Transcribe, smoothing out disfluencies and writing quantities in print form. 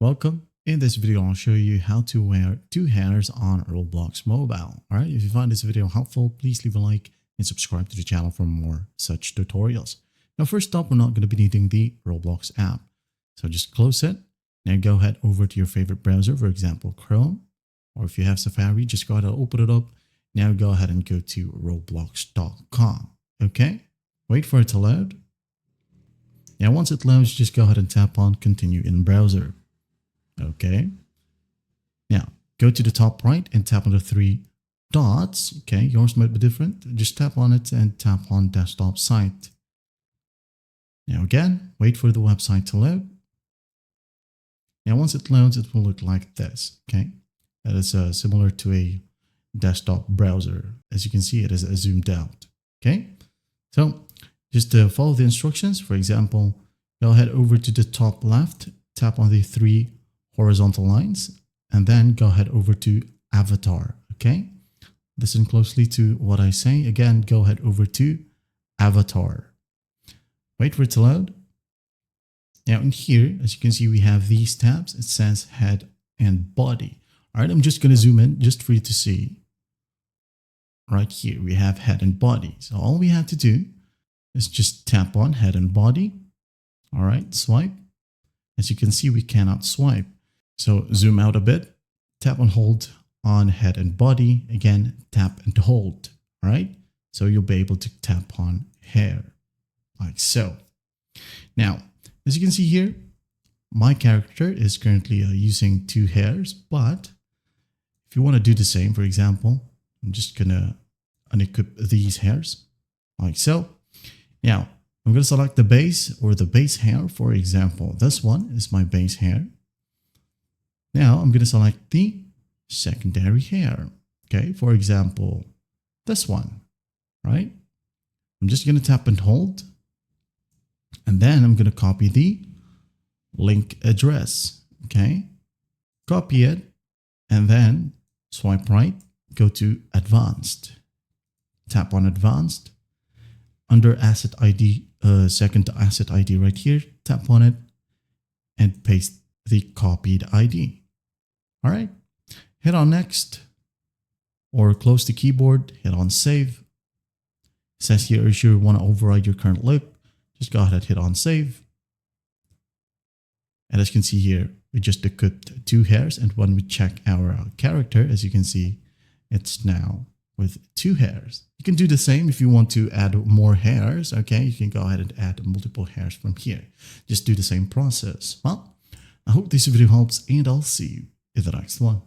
Welcome. In this video, I'll show you how to wear two hairs on Roblox mobile. All right, if you find this video helpful, please leave a like and subscribe to the channel for more such tutorials. Now, first up, we're not going to be needing the Roblox app. So just close it. Now go ahead over to your favorite browser, for example, Chrome. Or if you have Safari, just go ahead and open it up. Now go ahead and go to roblox.com. Okay, wait for it to load. Now, once it loads, just go ahead and tap on Continue in Browser. Okay. Now, go to the top right and tap on the three dots. Okay, yours might be different. Just tap on it and tap on Desktop Site. Now again, wait for the website to load. Now, once it loads, it will look like this. Okay, that is similar to a desktop browser. As you can see, it is zoomed out. Okay, so just follow the instructions. For example, go ahead over to the top left, tap on the three horizontal lines, and then go ahead over to Avatar. Okay, listen closely to what I say. Again, go ahead over to Avatar. Wait for it to load. Now in here, as you can see, we have these tabs. It says head and body. All right, I'm just going to zoom in just for you to see. Right here, we have head and body. So all we have to do is just tap on head and body. All right, swipe. As you can see, we cannot swipe. So zoom out a bit, tap and hold on head and body. Again, tap and hold. All right, so you'll be able to tap on hair like so. Now, as you can see here, my character is currently using two hairs, but if you want to do the same, for example, I'm just gonna unequip these hairs like so. Now, I'm going to select the base or the base hair. For example, this one is my base hair. Now I'm going to select the secondary hair. Okay, for example, this one, right? I'm just going to tap and hold. And then I'm going to copy the link address. Okay, copy it and then swipe right, go to Advanced. Tap on Advanced. Under Asset ID, second Asset ID right here, tap on it and paste the copied ID. All right, hit on Next or close the keyboard, hit on Save. It says here, if you want to override your current look, just go ahead and hit on Save. And as you can see here, we just equipped two hairs. And when we check our character, as you can see, it's now with two hairs. You can do the same if you want to add more hairs. Okay, you can go ahead and add multiple hairs from here. Just do the same process. Well, I hope this video helps, and I'll see you in the next one.